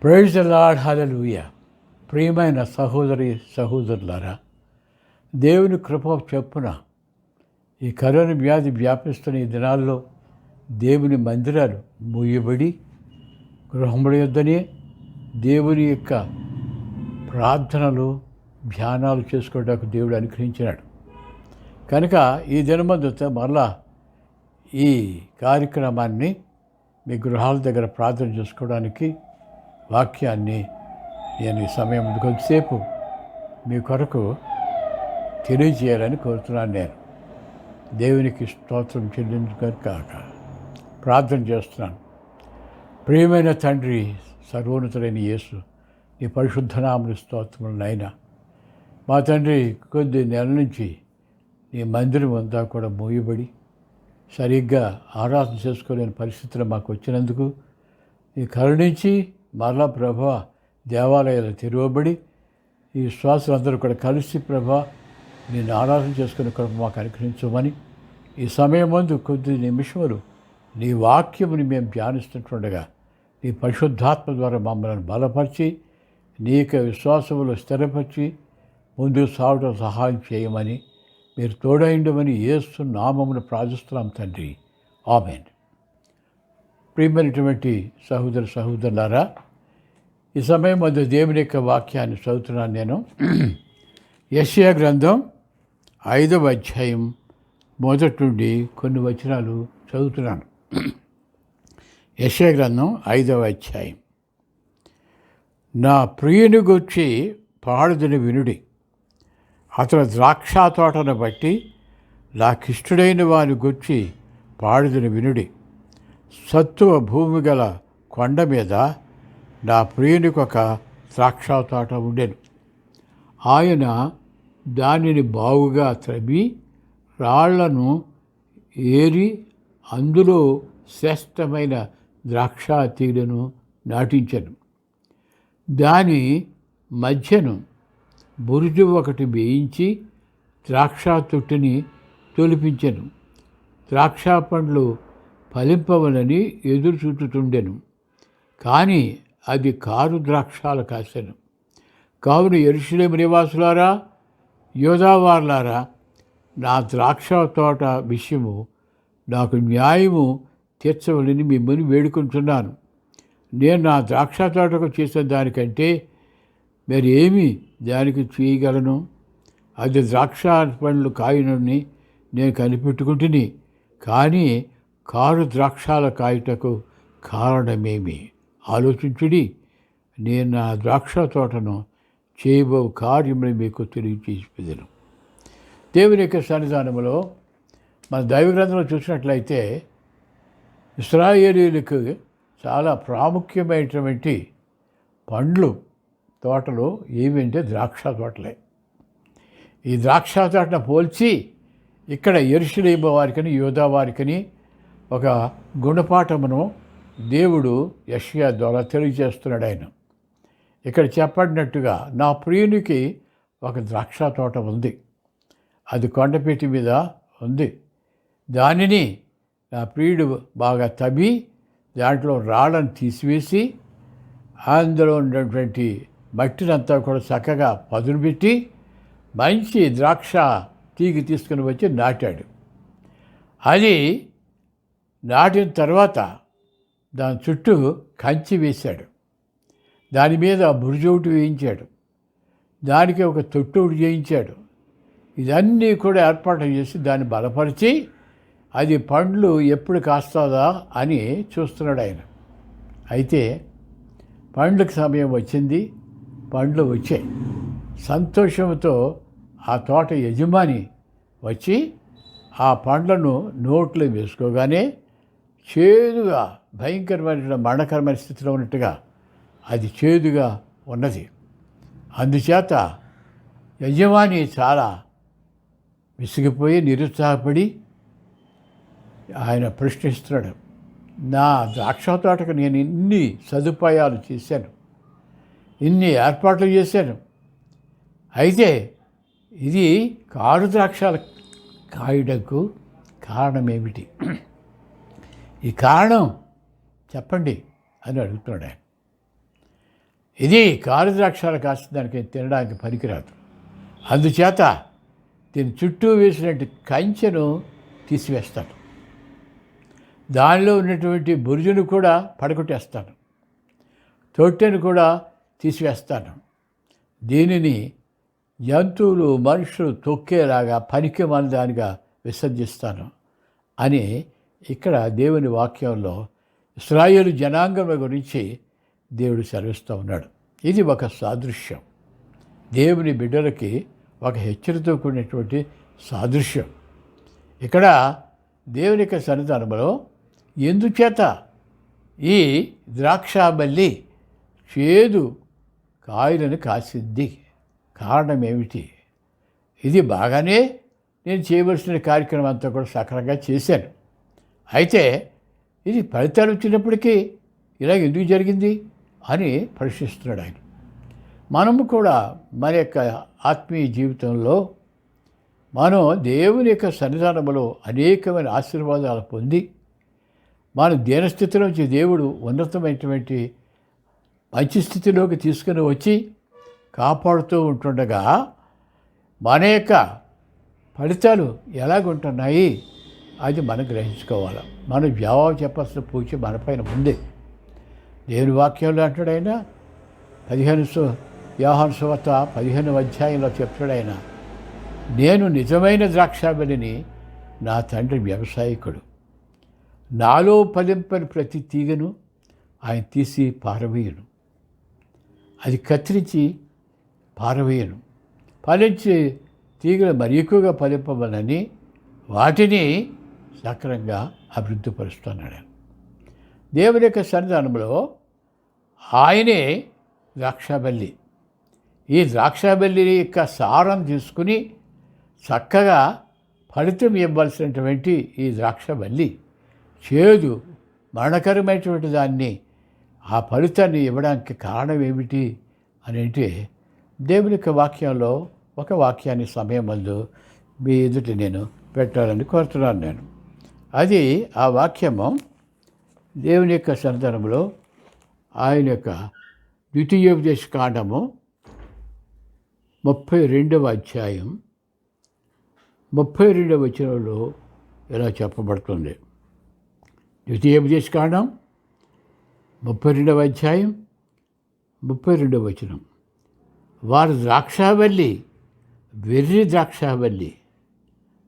Praise the lord, హల్లెలూయా. ప్రియమైన సహోదరి సహోదరులారా, దేవుని కృప చొప్పున ఈ కరోనా వ్యాధి వ్యాపిస్తున్న ఈ దినాల్లో దేవుని మందిరాలు మూయబడి గృహముల యొద్దనే దేవుని యొక్క ప్రార్థనలు ధ్యానాలు చేసుకోవడానికి దేవుడు అనుగ్రహించినాడు. కనుక ఈ దినమందు మరలా ఈ కార్యక్రమాన్ని మీ గృహాల దగ్గర ప్రార్థన చేసుకోవడానికి వాక్యాన్ని నేను ఈ సమయం కొంతసేపు మీ కొరకు తెలియజేయాలని కోరుతున్నాను. నేను దేవునికి స్తోత్రం చెల్లించుకొని కాక ప్రార్థన చేస్తున్నాను. ప్రియమైన తండ్రి, సర్వోన్నతుడైన యేసు, నీ పరిశుద్ధనామని స్తోత్రములు నాయనా. మా తండ్రి, కొద్ది నెలల నుంచి నీ మందిరం అంతా కూడా మూయబడి సరిగ్గా ఆరాధన చేసుకోలేని పరిస్థితులు మాకు వచ్చినందుకు నీ కరుణించి మరలా ప్రభా దేవాలయాలు తెరవబడి ఈ విశ్వాసులందరూ కూడా కలిసి ప్రభా నేను ఆరాధన చేసుకునే కృప మాకు అనుగ్రహించమని ఈ సమయం ముందు కొద్ది నిమిషములు నీ వాక్యముని మేము ధ్యానిస్తుండగా నీ పరిశుద్ధాత్మ ద్వారా మమ్మల్ని బలపరిచి నీ యొక్క విశ్వాసములు స్థిరపరిచి ముందుకు సాగడం సహాయం చేయమని మీరు తోడైండమని యేసు నామమును ప్రార్థిస్తున్నాం తండ్రి. ఆమేన్. ప్రియమైనటువంటి సహోదర సహోదరులారా, ఈ సమయం మధ్య దేవుని యొక్క వాక్యాన్ని చదువుతున్నాను. నేను యెషయా గ్రంథం 5వ అధ్యాయం మొదటి నుండి కొన్ని వచనాలు చదువుతున్నాను. యెషయా గ్రంథం 5వ అధ్యాయం. నా ప్రియుని గూర్చి పాడుదని వినుడి, అతని ద్రాక్ష తోటను బట్టి నాకిష్టుడైన వారి గూర్చి పాడుదని వినుడి. సత్తువ భూమి గల కొండ మీద నా ప్రియునికి ఒక ద్రాక్ష తోట ఉండెను. ఆయన దానిని బావుగా త్రవ్వి రాళ్లను ఏరి అందులో శ్రేష్టమైన ద్రాక్ష తీగలను నాటించెను. దాని మధ్యను బురుజు ఒకటి వేయించి ద్రాక్ష తొట్టిని తొలిపించెను. ద్రాక్ష పండ్లు ఫలింపవలని ఎదురు చూచుతుండెను, కానీ అది కారు ద్రాక్షాలు కాసెను. కావున యెరూషలేము నివాసులారా, యోధావారులారా, నా ద్రాక్ష తోట విషయము నాకు న్యాయము తీర్చవలని మిమ్మల్ని వేడుకుంటున్నాను. నేను నా ద్రాక్ష తోటకు చేసిన దానికంటే మరి ఏమి దానికి చేయగలను? అది ద్రాక్ష పండ్లు కాయనని నేను కనిపెట్టుకుంటుని, కానీ కారు ద్రాక్షాల కాయుటకు కారణమేమి? ఆలోచించుడి. నేను నా ద్రాక్ష తోటను చేయబో కార్యములు మీకు తెలియచేసిపెదను. దేవుని యొక్క సన్నిధానంలో మన దైవ గ్రంథంలో చూసినట్లయితే ఇశ్రాయేలీయులకు చాలా ప్రాముఖ్యమైనటువంటి పండ్లు తోటలు ఏమంటే ద్రాక్ష తోటలే. ఈ ద్రాక్ష తోటను పోల్చి ఇక్కడ యెరూషలేము వారికని యోధా వారికని ఒక గుణపాఠమును దేవుడు యెషయా ద్వారా తెలియజేస్తున్నాడు. ఆయన ఇక్కడ చెప్పడినట్టుగా నా ప్రియునికి ఒక ద్రాక్ష తోట ఉంది, అది కొండపీటి మీద ఉంది. దానిని నా ప్రియుడు బాగా తవ్వి దాంట్లో రాళ్ళను తీసివేసి అందులో ఉన్నటువంటి మట్టినంతా కూడా చక్కగా పదును పెట్టి మంచి ద్రాక్ష తీగ తీసుకుని వచ్చి నాటాడు. అది నాటిన తర్వాత దాని చుట్టూ కంచి వేశాడు, దాని మీద బురుజోటి వేయించాడు, దానికి ఒక తొట్టోటి చేయించాడు. ఇదన్నీ కూడా ఏర్పాటు చేసి దాన్ని బలపరిచి అది పండ్లు ఎప్పుడు కాస్తుందా అని చూస్తున్నాడు ఆయన. అయితే పండ్లకు సమయం వచ్చింది, పండ్లు వచ్చాయి. సంతోషంతో ఆ తోట యజమాని వచ్చి ఆ పండ్లను నోట్లో వేసుకోగానే చేదుగా, భయంకరమైన మరణకరమైన స్థితిలో ఉన్నట్టుగా అది చేదుగా ఉన్నది. అందుచేత యజమాని చాలా విసిగిపోయి నిరుత్సాహపడి ఆయన ప్రశ్నిస్తున్నాడు, నా ద్రాక్ష తోటకు నేను ఇన్ని సదుపాయాలు చేశాను, ఇన్ని ఏర్పాట్లు చేశాను, అయితే ఇది కారు ద్రాక్షాల కాయడకు కారణమేమిటి? ఈ కారణం చెప్పండి అని అడుగుతున్నాడు ఆయన. ఇది కారు ద్రాక్షాలు కాసేదానికి తినడానికి పనికిరాదు. అందుచేత దీని చుట్టూ వేసినట్టు కంచెను తీసివేస్తాను, దానిలో ఉన్నటువంటి బురుజును కూడా పడగొట్టేస్తాను, తొట్టెను కూడా తీసివేస్తాను. దీనిని జంతువులు మనుషులు తొక్కేలాగా పనికి దానిగా విసర్జిస్తాను అని ఇక్కడ దేవుని వాక్యంలో ఇశ్రాయేలు జనాంగం గురించి దేవుడు సెలవిస్తూ ఉన్నాడు. ఇది ఒక సాదృశ్యం, దేవుని బిడ్డలకి ఒక హెచ్చరికతో కూడినటువంటి సాదృశ్యం. ఇక్కడ దేవుని యొక్క సన్నిధానంలో ఎందుచేత ఈ ద్రాక్షాబల్లి చేదు కాయలను కాసింది, కారణం ఏమిటి? ఇది బాగానే నేను చేయవలసిన కార్యక్రమం అంతా కూడా సక్రమంగా చేశాను, అయితే ఇది ఫలితాలు వచ్చినప్పటికీ ఇలా ఎందుకు జరిగింది అని ప్రశ్నిస్తున్నాడు ఆయన. మనము కూడా మన యొక్క ఆత్మీయ జీవితంలో మనం దేవుని యొక్క సన్నిధానంలో అనేకమైన ఆశీర్వాదాలు పొంది మన దీనస్థితి నుంచి దేవుడు ఉన్నతమైనటువంటి మంచి స్థితిలోకి తీసుకుని వచ్చి కాపాడుతూ ఉంటుండగా మన యొక్క ఫలితాలు ఎలాగుంటున్నాయి అది మనం గ్రహించుకోవాలి. మనం జవాబు చెప్పాల్సిన పూజ మనపైన ఉంది. దేవుని వాక్యంలో అంటాడైనా యోహాను సువార్త 15వ అధ్యాయంలో చెప్తాడైనా, నేను నిజమైన ద్రాక్షావల్లిని, నా తండ్రి వ్యవసాయకుడు. నాలో ఫలింపని ప్రతి తీగను ఆయన తీసి పారవేయను, అది కత్తిరించి పారవేయను. ఫలించే తీగలు మరి ఎక్కువగా ఫలింపవలని వాటిని సక్రంగా అభివృద్ధిపరుస్తున్నాడు. దేవుని యొక్క సన్నిధానంలో ఆయనే ద్రాక్షాబల్లి. ఈ ద్రాక్షాబల్లి యొక్క సారం తీసుకుని చక్కగా ఫలితం ఇవ్వాల్సినటువంటి ఈ ద్రాక్షాబల్లి చేదు మరణకరమైనటువంటి దాన్ని, ఆ ఫలితాన్ని ఇవ్వడానికి కారణం ఏమిటి అని అంటే దేవుని యొక్క వాక్యంలో ఒక వాక్యాన్ని సమయం ముందు మీ ఎదుటి నేను పెట్టాలని కోరుతున్నాను నేను. అది ఆ వాక్యము దేవుని యొక్క సన్నిధానంలో ఆయన యొక్క ద్వితీయోపదేశ కాండము 32వ అధ్యాయం 32వ వచనంలో ఇలా చెప్పబడుతుంది. ద్వితీయోపదేశ కాండం 32వ అధ్యాయం 32వ వచనం, వారు ద్రాక్షావల్లి, వెర్రి ద్రాక్షావల్లి,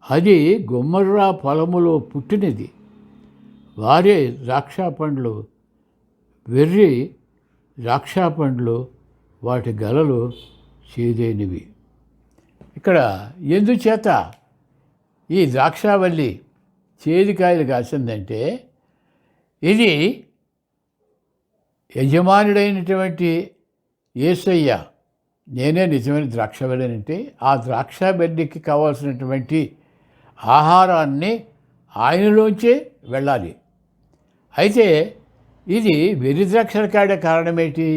అది గుమ్మర్రా పొలములో పుట్టినది, వారే ద్రాక్షా పండ్లు, వెర్రి ద్రాక్షా పండ్లు, వాటి గలలు చేదైనవి. ఇక్కడ ఎందుచేత ఈ ద్రాక్షావల్లి చేదుకాయలు కాసిందంటే, ఇది యజమానుడైనటువంటి యేసయ్య, నేనే నిజమైన ద్రాక్షావల్లి అంటే ఆ ద్రాక్షావల్లికి కావాల్సినటువంటి ఆహారాన్ని ఆయనలోంచే వెళ్ళాలి. అయితే ఇది వెర్రి ద్రాక్షల కాడ కారణమేంటి?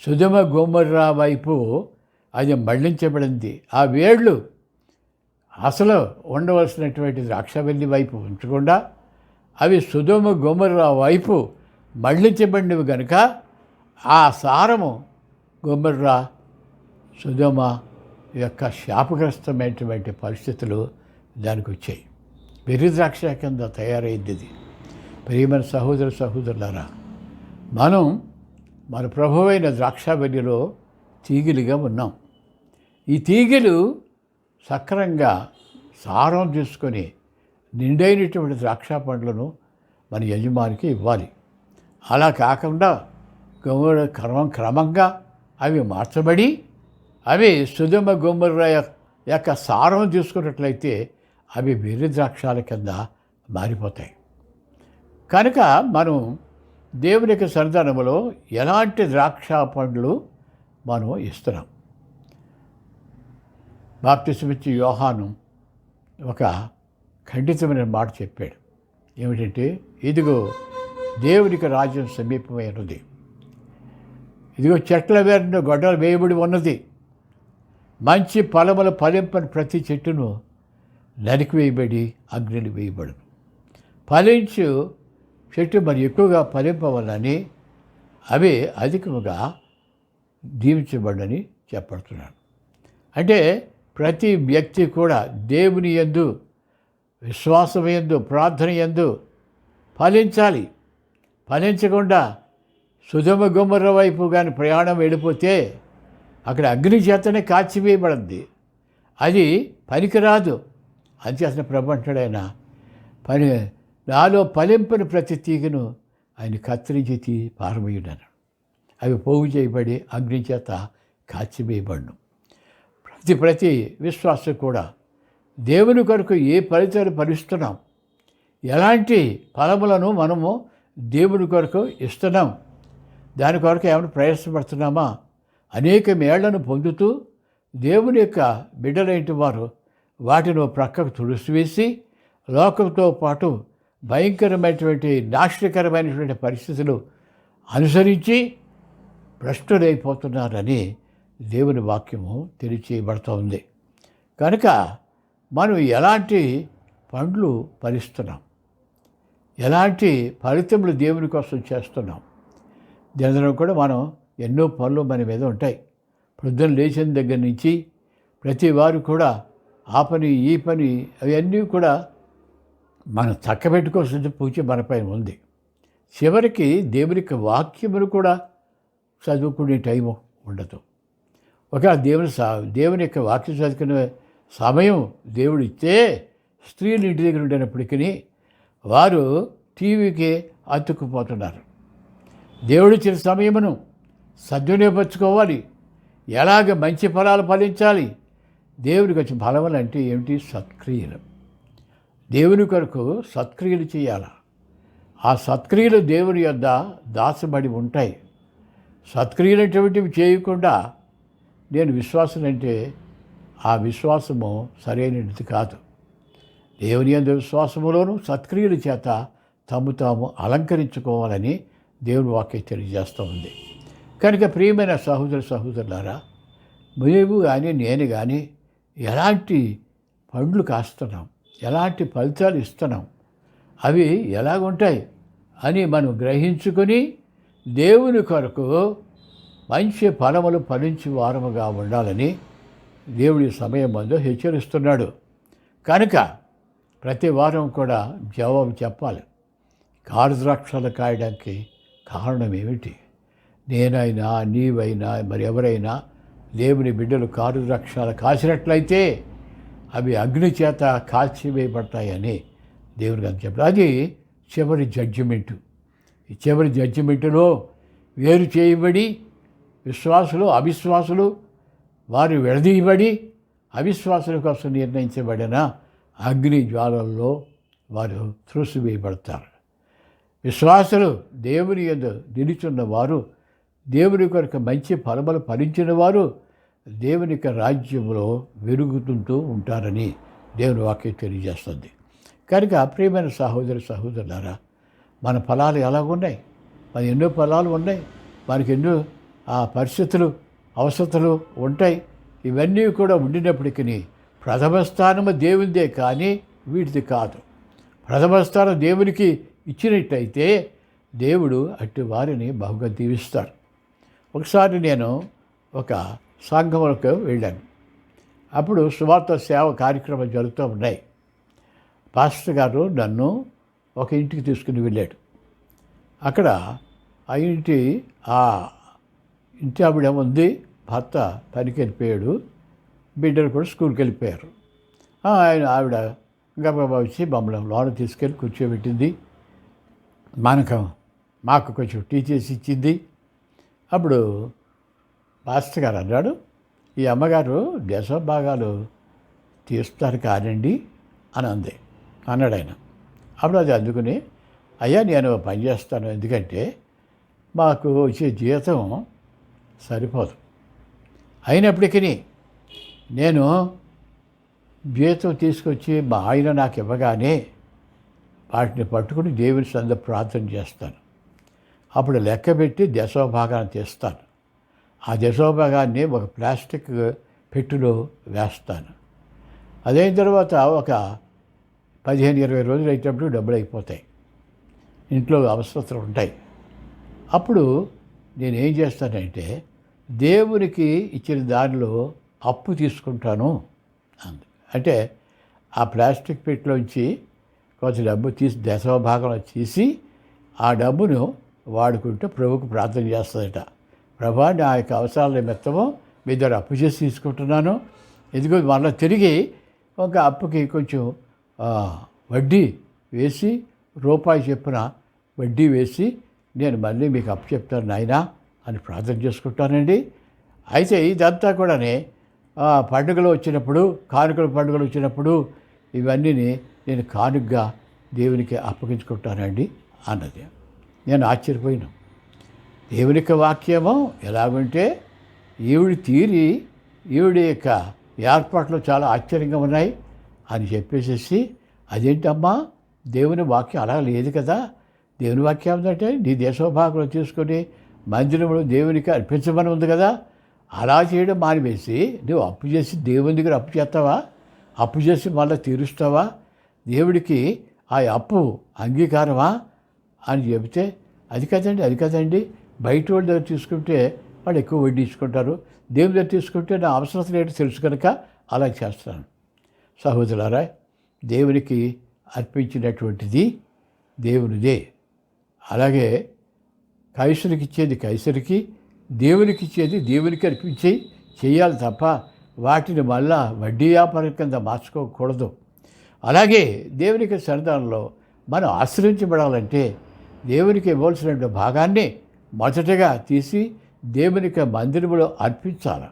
సుధమ గొమొర్రా వైపు అది మళ్లించబడింది. ఆ వేళ్ళు అసలు ఉండవలసినటువంటి ద్రాక్షావల్లి వైపు ఉంచకుండా అవి సుధమ గొమొర్రా వైపు మళ్లించబడినవి కనుక ఆ సారము గొమొర్రా సుధమ యొక్క శాపగ్రస్తమైనటువంటి పరిస్థితులు దానికి వచ్చాయి. వెర్రి ద్రాక్ష కింద తయారైంది ఇది. ప్రియమైన సహోదరులారా, మనం మన ప్రభువైన ద్రాక్షావల్లిలో తీగలుగా ఉన్నాం. ఈ తీగలు సక్రంగా సారం తీసుకొని నిండైనటువంటి ద్రాక్ష పండ్లను మన యజమానికి ఇవ్వాలి. అలా కాకుండా క్రమంగా అవి మార్చబడి అవి సుధమ గొమొర్రా యొక్క సారం తీసుకున్నట్లయితే అవి వెర్రి ద్రాక్షాల కింద మారిపోతాయి. కనుక మనం దేవుని యొక్క సన్నిధానంలో ఎలాంటి ద్రాక్ష పండ్లు మనం ఇస్తున్నాం? బాప్తిసమిచ్చి యోహాను ఒక ఖండితమైన మాట చెప్పాడు. ఏమిటంటే, ఇదిగో దేవునికి రాజ్యం సమీపమైనది, ఇదిగో చెట్ల వేరున గొడ్డలు వేయబడి ఉన్నది, మంచి ఫలములు ఫలింపని ప్రతి చెట్టును నరికివేయబడి అగ్నిని వేయబడు. ఫలించు చెట్టు మరి ఎక్కువగా ఫలింపవలని అవి అధికముగా దీవించబడని చెప్పడుతున్నాను. అంటే ప్రతి వ్యక్తి కూడా దేవుని యందు, విశ్వాసం యందు, ప్రార్థన యందు ఫలించాలి. ఫలించకుండా సుధమ గుమ్మర వైపు కానీ ప్రయాణం వెళ్ళిపోతే అక్కడ అగ్ని చేతనే కాల్చివేయబడింది. అది పనికిరాదు. అంచేసిన ప్రభు అంటాడు, ఆయన నాలో ఫలింపని ప్రతి తీగను ఆయన కత్తిరించి పారవేయుడను. అవి పోగు చేయబడి అగ్ని చేత కాల్చివేయబడును. ప్రతి విశ్వాసం కూడా దేవుని కొరకు ఏ ఫలితాలు ఫలిస్తున్నాం, ఎలాంటి ఫలములను మనము దేవుని కొరకు ఇస్తున్నాం, దాని కొరకు ఏమైనా ప్రయాసపడుతున్నామా? అనేక మేళ్లను పొందుతూ దేవుని యొక్క బిడ్డలైన వారు వాటిని ప్రక్కకు తుడిసివేసి లోకంతో పాటు భయంకరమైనటువంటి నాశనకరమైనటువంటి పరిస్థితులు అనుసరించి భ్రష్టులైపోతున్నారని దేవుని వాక్యము తెలియచేయబడుతూ ఉంది. కనుక మనం ఎలాంటి పండ్లు ఫలిస్తున్నాం, ఎలాంటి ఫలితములు దేవుని కోసం చేస్తున్నాం, దీనిలో కూడా మనం ఎన్నో పనులు మన మీద ఉంటాయి. పొద్దున లేచిన దగ్గర నుంచి ప్రతి వారు కూడా ఆ పని ఈ పని అవన్నీ కూడా మనం చక్కబెట్టుకోవాల్సిన పూజ మనపైన ఉంది. చివరికి దేవునికి వాక్యమును కూడా చదువుకునే టైము ఉండదు. ఒక దేవుని యొక్క వాక్యం చదువుకునే సమయం దేవుడు ఇస్తే స్త్రీలు ఇంటి దగ్గర ఉండేటప్పటికీ వారు టీవీకి అతుక్కుపోతున్నారు. దేవుడిచ్చిన సమయమును సద్వినియోగపరచుకోవాలి. ఎలాగ మంచి ఫలాలు ఫలించాలి? దేవుడికి వచ్చిన ఫలములు అంటే ఏమిటి? సత్క్రియలు. దేవుని కొరకు సత్క్రియలు చేయాలి. ఆ సత్క్రియలు దేవుని యొద్ద దాచబడి ఉంటాయి. సత్క్రియలు అటువంటివి చేయకుండా నేను విశ్వాసం అంటే ఆ విశ్వాసము సరైనది కాదు. దేవుని యందు విశ్వాసములోను సత్క్రియల చేత తాము అలంకరించుకోవాలని దేవుని వాక్యం తెలియజేస్తూ ఉంది. కనుక ప్రియమైన సహోదరులారా, మేము కానీ నేను కానీ ఎలాంటి పండ్లు కాస్తున్నాం, ఎలాంటి ఫలితాలు ఇస్తున్నాం, అవి ఎలాగుంటాయి అని మనం గ్రహించుకొని దేవుని కొరకు మంచి ఫలములు ఫలించి వారముగా ఉండాలని దేవుడి సమయం ముందు హెచ్చరిస్తున్నాడు. కనుక ప్రతి వారం కూడా జవాబు చెప్పాలి. కారుద్రాక్షలు కాయడానికి కారణం ఏమిటి? నేనైనా నీవైనా మరి ఎవరైనా దేవుని బిడ్డలు కారుద్రాక్షలు కాసినట్లయితే అవి అగ్ని చేత కాల్చివేయబడతాయని దేవుడు గారు చెప్పారు. అది చివరి జడ్జిమెంటు. ఈ చివరి జడ్జిమెంటులో వేరు చేయబడి విశ్వాసులు అవిశ్వాసులు వారు విడదీయబడి అవిశ్వాసుల కోసం నిర్ణయించబడిన అగ్ని జ్వాలల్లో వారు త్రోసివేయబడతారు. విశ్వాసులు దేవుని యందు నిలుచున్న వారు, దేవుని కొరకు మంచి ఫలములు ఫలించిన వారు దేవుని యొక్క రాజ్యంలో వెలుగుతుంటూ ఉంటారని దేవుని వాక్యం తెలియజేస్తుంది. కనుక ప్రియమైన సహోదరులారా, మన ఫలాలు ఎలాగున్నాయి? మన ఎన్నో ఫలాలు ఉన్నాయి, మనకి ఎన్నో పరిస్థితులు అవసరతలు ఉంటాయి. ఇవన్నీ కూడా ఉండినప్పటికీ ప్రథమ స్థానము దేవునిదే కానీ వీటిది కాదు. ప్రథమ స్థానం దేవునికి ఇచ్చినట్టయితే దేవుడు అట్టి వారిని బహుగా దీవిస్తారు. ఒకసారి నేను ఒక సంఘంలోకి వెళ్ళాను. అప్పుడు సువార్త సేవ కార్యక్రమం జరుగుతూ ఉన్నాయి. పాస్టర్ గారు నన్ను ఒక ఇంటికి తీసుకుని వెళ్ళాడు. అక్కడ ఆ ఇంటి ఆవిడ ఉంది, భర్త పనికి వెళ్ళిపోయాడు, బిడ్డలు కూడా స్కూల్కి వెళ్ళిపోయారు. ఆవిడ గబగబా వచ్చి మమ్మల్ని లోన తీసుకెళ్ళి కూర్చోబెట్టింది. మాకు కొంచెం టీ చేసి ఇచ్చింది. అప్పుడు పాస్టర్ గారు అన్నాడు, ఈ అమ్మగారు దశభాగాలు తీస్తారు కానండి అని అన్నాడు ఆయన. అప్పుడు అది అందుకుని, అయ్యా నేను పని చేస్తాను, ఎందుకంటే మాకు వచ్చే జీతం సరిపోదు. అయినప్పటికీ నేను జీతం తీసుకొచ్చి మా ఆయన నాకు ఇవ్వగానే వాటిని పట్టుకుని దేవుని సంద ప్రార్థన చేస్తాను. అప్పుడు లెక్కబెట్టి దశభాగాన్ని తీస్తాను. ఆ దశభాగాన్ని ఒక ప్లాస్టిక్ పెట్టెలో వేస్తాను. అదైన తర్వాత ఒక 15-20 రోజులు అయినప్పుడు డబ్బులు అయిపోతాయి, ఇంట్లో అవసరతలు ఉంటాయి. అప్పుడు నేనేం చేస్తానంటే దేవునికి ఇచ్చిన దానిలో అప్పు తీసుకుంటాను అంది. అంటే ఆ ప్లాస్టిక్ పెట్టిలోంచి కొంత డబ్బు తీసి దశమ భాగంలో తీసి ఆ డబ్బును వాడుకుంటూ ప్రభువుకు ప్రార్థన చేస్తుందట. ప్రభా, నా యొక్క అవసరాల నిమిత్తము మీ దగ్గర అప్పు చేసి తీసుకుంటున్నాను. ఎందుకో మళ్ళీ తిరిగి ఒక అప్పుకి కొంచెం వడ్డీ వేసి రూపాయి చొప్పున వడ్డీ వేసి నేను మళ్ళీ మీకు అప్పు చెప్తాను నాయనా అని ప్రార్థన చేసుకుంటానండి. అయితే ఇదంతా కూడానే పండుగలు వచ్చినప్పుడు, కానుకల పండుగలు వచ్చినప్పుడు ఇవన్నీ నేను కానుకగా దేవునికి అప్పగించుకుంటానండి అన్నది. నేను ఆశ్చర్యపోయాను. దేవునికి వాక్యము ఎలాగుంటే ఈవిడి యొక్క ఏర్పాట్లు చాలా ఆశ్చర్యంగా ఉన్నాయి అని చెప్పేసేసి, అదేంటమ్మా దేవుని వాక్యం అలా లేదు కదా, దేవుని వాక్యం ఏంటంటే నీ దేశోభాగంలో తీసుకొని మందిరంలో దేవునికి అర్పించమని ఉంది కదా, అలా చేయడం మానివేసి నువ్వు అప్పు చేసి దేవుని దగ్గర అప్పు చేస్తావా, అప్పు చేసి మళ్ళీ తీరుస్తావా, దేవుడికి ఆ అప్పు అంగీకారమా అని చెబితే, అది కదండి బయట వాళ్ళ దగ్గర తీసుకుంటే వాళ్ళు ఎక్కువ వడ్డీ ఇచ్చుకుంటారు, దేవుని దగ్గర తీసుకుంటే నా అవసరం ఏంటో తెలుసు కనుక అలా చేస్తాను. సహోదరులారా, దేవునికి అర్పించినటువంటిది దేవునిదే. అలాగే కైసరికి ఇచ్చేది కైసరికి, దేవునికి ఇచ్చేది దేవునికి అర్పించి చేయాలి తప్ప వాటిని మళ్ళా వడ్డీ వ్యాపారం కింద మార్చుకోకూడదు. అలాగే దేవునికి సన్నిధానంలో మనం ఆశ్రయించబడాలంటే దేవునికి ఇవ్వాల్సిన భాగాన్ని మొదటగా తీసి దేవునికి మందిరంలో అర్పించాలి.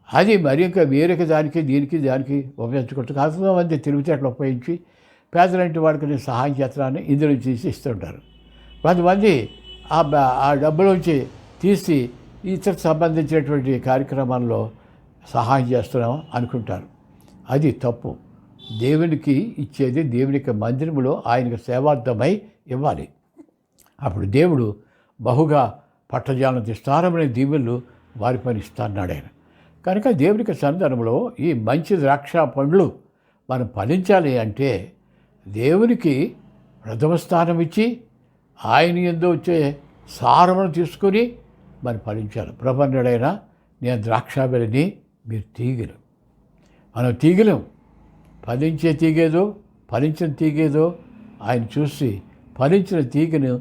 అది మరి ఇంకా వేరొక దానికి దానికి ఉపయోగించుకుంటూ కొంతమంది తెలివితేటలు ఉపయోగించి పేదలంటి వాడికి నేను సహాయం చేస్తానని ఇందులో తీసి ఇస్తుంటారు. కొంతమంది ఆ డబ్బులోంచి తీసి ఇతర సంబంధించినటువంటి కార్యక్రమాల్లో సహాయం చేస్తున్నాం అనుకుంటారు. అది తప్పు. దేవునికి ఇచ్చేది దేవునికి మందిరంలో ఆయనకు సేవార్థమై ఇవ్వాలి. అప్పుడు దేవుడు బహుగా పట్టజాలం విస్తారమైన దీవెనలు వారి పని ఇస్తాన్నాడు ఆయన. కనుక దేవునికి సన్నిధానంలో ఈ మంచి ద్రాక్ష పండ్లు మనం ఫలించాలి అంటే దేవునికి ప్రథమ స్థానం ఇచ్చి ఆయన యందు వచ్చే సారమును తీసుకొని మనం ఫలించాలి. ప్రభు అన్నాడైనా, నేను ద్రాక్షావళిని, మీరు తీగలు. మనం తీగలం. ఫలించే తీగేదో ఫలించిన తీగేదో ఆయన చూసి ఫలించిన తీగను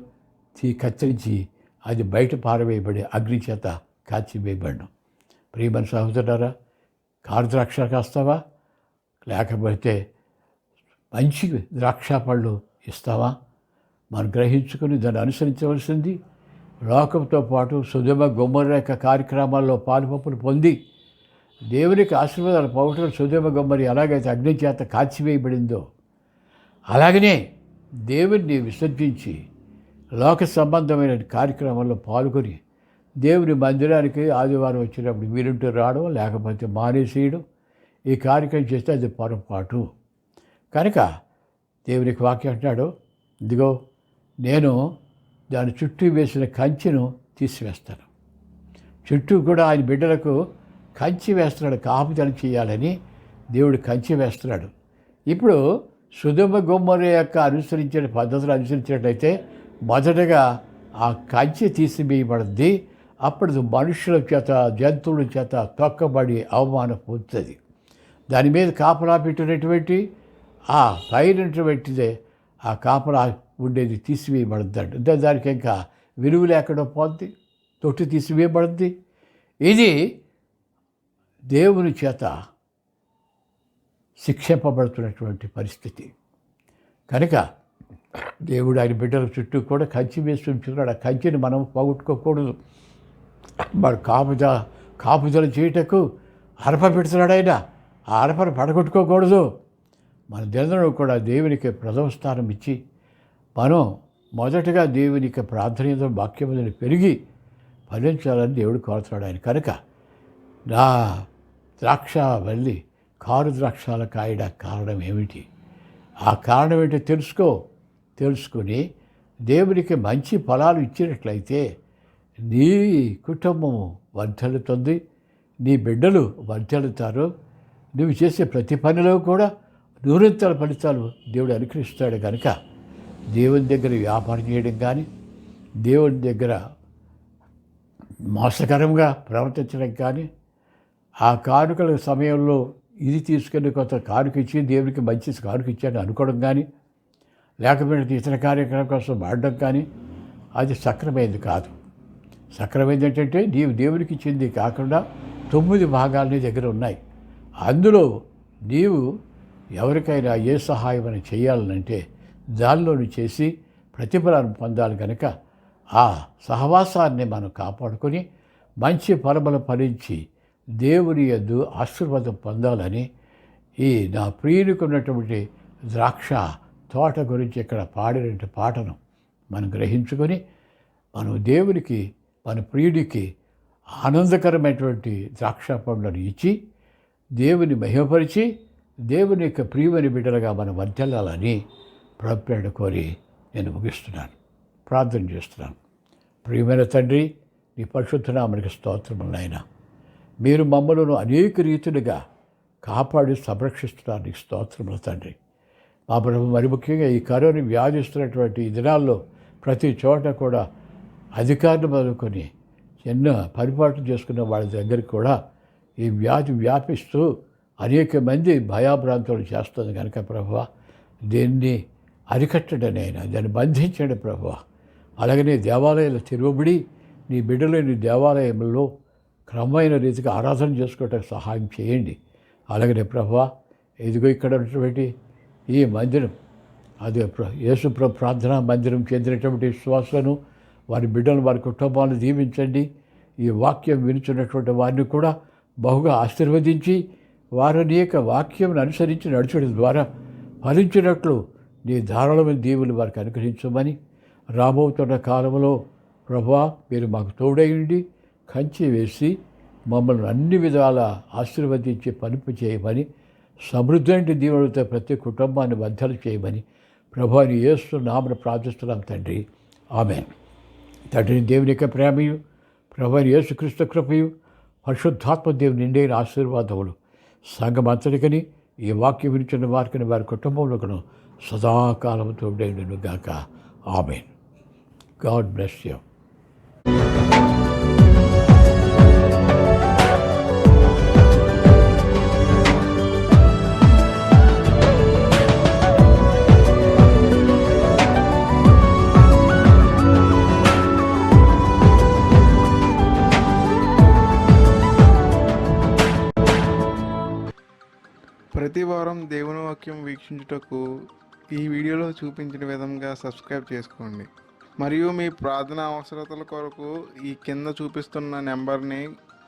కత్తిరించి అది బయట పారవేయబడి అగ్ని చేత కాల్చివేయబడను. ప్రియమైన సహోదరులారా, కారు ద్రాక్ష కాస్తావా, లేకపోతే మంచి ద్రాక్ష పళ్ళు ఇస్తావా? మనం గ్రహించుకొని దాన్ని అనుసరించవలసింది. లోకంతో పాటు సొదొమ గొమొర్రా యొక్క కార్యక్రమాల్లో పాలుపంపులు పొంది దేవునికి ఆశీర్వాదాలు పోగొట్టుకుని సొదొమ గొమొర్రా ఎలాగైతే అగ్ని చేత కాల్చివేయబడిందో అలాగనే దేవుడిని విసర్జించి లోక సంబంధమైన కార్యక్రమాల్లో పాల్గొని దేవుని మందిరానికి ఆదివారం వచ్చినప్పుడు వీరుంటూ రావడం, లేకపోతే మానేసేయడం, ఈ కార్యక్రమం చేస్తే అది పొరపాటు. కనుక దేవునికి వాక్యం అంటున్నాడు, ఇదిగో నేను దాని చుట్టూ వేసిన కంచెను తీసివేస్తాను. చుట్టూ కూడా ఆయన బిడ్డలకు కంచె వేస్తున్నాడు, కాపుదల చేయాలని దేవుడు కంచె వేస్తున్నాడు. ఇప్పుడు సొదొమ గొమొర్రా యొక్క అనుసరించిన పద్ధతులు అనుసరించినట్లయితే మొదటగా ఆ కంచె తీసివేయబడింది. అప్పుడు మనుషుల చేత జంతువుల చేత తొక్కబడి అవమానం పొందుతుంది. దాని మీద కాపలా పెట్టినటువంటి ఆ పైనటువంటిదే ఆ కాపలా ఉండేది తీసివేయబడుద్దంట. దానికి ఇంకా విలువ లేకుండా పోద్ది, తొట్టి తీసివేయబడుద్ది. ఇది దేవుని చేత శిక్షింపబడుతున్నటువంటి పరిస్థితి. కనుక దేవుడు ఆయన బిడ్డల చుట్టూ కూడా కంచె వేసి ఉంచుతున్నాడు. ఆ కంచెని మనం పోగొట్టుకోకూడదు. మరి కాపుదల చేయుటకు అరప పెడుతున్నాడు ఆయన. ఆ అరపను పడగొట్టుకోకూడదు. మన దినదిన కూడా దేవునికి ప్రథమ స్థానం ఇచ్చి మనం మొదటగా దేవునికి ప్రార్థనతో వాక్యములను పెరిగి ఫలించాలని దేవుడు కోరుతున్నాడు ఆయన. కనుక నా ద్రాక్ష వల్లి కారు ద్రాక్షాల కాయడ కారణం ఏమిటి? ఆ కారణం ఏంటో తెలుసుకొని దేవునికి మంచి ఫలాలు ఇచ్చినట్లయితే నీ కుటుంబము వర్ధలుతుంది, నీ బిడ్డలు వర్ధలుతారు. నువ్వు చేసే ప్రతి పనిలో కూడా నూరంతల ఫలితాలు దేవుడు అనుగ్రహిస్తాడు. కనుక దేవుని దగ్గర వ్యాపారం చేయడం కానీ, దేవుని దగ్గర మోసకరంగా ప్రవర్తించడం కానీ, ఆ కానుకల సమయంలో ఇది తీసుకెళ్ళి కొంత కానుక ఇచ్చి దేవునికి మంచి కానుక ఇచ్చాను అనుకోవడం కానీ, లేకపోతే ఇతర కార్యక్రమం కోసం వాడడం కానీ అది సక్రమైనది కాదు. సక్రమైనది ఏంటంటే నీవు దేవునికి ఇచ్చింది కాకుండా 9 భాగాలు నీ దగ్గర ఉన్నాయి. అందులో నీవు ఎవరికైనా ఏ సహాయం అని చేయాలనంటే దానిలోని చేసి ప్రతిఫలాన్ని పొందాలి కనుక ఆ సహవాసాన్ని మనం కాపాడుకొని మంచి ఫలములు ఫలించి దేవుని యందు ఆశీర్వాదం పొందాలని ఈ నా ప్రియునికి ఉన్నటువంటి ద్రాక్ష తోట గురించి ఇక్కడ పాడిన పాటను మనం గ్రహించుకొని మనం దేవునికి మన ప్రియుడికి ఆనందకరమైనటువంటి ద్రాక్ష పండ్లను ఇచ్చి దేవుని మహిమపరిచి దేవుని యొక్క ప్రియమైన బిడ్డలుగా మనం వర్ధిల్లాలని ప్రభుపేట కోరి నేను ముగిస్తున్నాను, ప్రార్థన చేస్తున్నాను. ప్రియమైన తండ్రి, నీ పరిశుద్ధ నామమునకు స్తోత్రములు నాయనా. మీరు మమ్మలను అనేక రీతులుగా కాపాడి సంరక్షిస్తున్నారు. నీకు స్తోత్రములు తండ్రి. మా ప్రభు, మరి ముఖ్యంగా ఈ కరోనా వ్యాధిస్తున్నటువంటి ఈ దినాల్లో ప్రతి చోట కూడా అధికారులు మొదలుకొని ఎన్నో పరిపాలన చేసుకున్న వాళ్ళ దగ్గరికి కూడా ఈ వ్యాధి వ్యాపిస్తూ అనేక మంది భయాభ్రాంతులు చేస్తుంది కనుక ప్రభువా, దీన్ని అరికట్టడనైనా దాన్ని బంధించండి ప్రభువా. అలాగనే దేవాలయాలు తిరుగుబడి నీ బిడ్డలు నీ దేవాలయంలో క్రమమైన రీతిగా ఆరాధన చేసుకోవటానికి సహాయం చేయండి. అలాగనే ప్రభువా, ఇదిగో ఇక్కడ ఉన్నటువంటి ఈ మందిరం, అదే యేసు ప్రార్థనా మందిరం చెందినటువంటి విశ్వాసులను, వారి బిడ్డలు, వారి కుటుంబాలను దీవించండి. ఈ వాక్యం వినుచున్నటువంటి వారిని కూడా బహుగా ఆశీర్వదించి వారు నీ యొక్క వాక్యం అనుసరించి నడుచడం ద్వారా ఫలించినట్లు నీ ధారాళమైన దీవులు వారికి అనుగ్రహించమని, రాబోతున్న కాలంలో ప్రభువా మీరు మాకు తోడైండి కంచి వేసి మమ్మల్ని అన్ని విధాల ఆశీర్వదించి పలుపు చేయమని, సమృద్ధి దీవులతో ప్రతి కుటుంబాన్ని వర్ధలు చేయమని ప్రభువుని యేసు నామమున ప్రార్థిస్తున్నాం తండ్రి. ఆమేన్. తండ్రిని దేవుని యొక్క ప్రేమయు, ప్రభువుని యేసుక్రీస్తు కృపయు, పరిశుద్ధాత్మ దేవుని నిండైన ఆశీర్వాదములు సంఘమంతటికని ఈ వాక్యం వినిచిన వారికి వారి కుటుంబంలోకి సదాకాలం తోడైనను గాక. ఆమేన్. God bless you. ప్రతి వారం దేవుని వాక్యం వీక్షించుటకు ఈ వీడియోలో చూపించిన విధంగా సబ్స్క్రైబ్ చేసుకోండి. మరియు మీ ప్రార్థన అవసరతల కొరకు ఈ కింద చూపిస్తున్న నెంబర్ని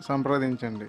సంప్రదించండి.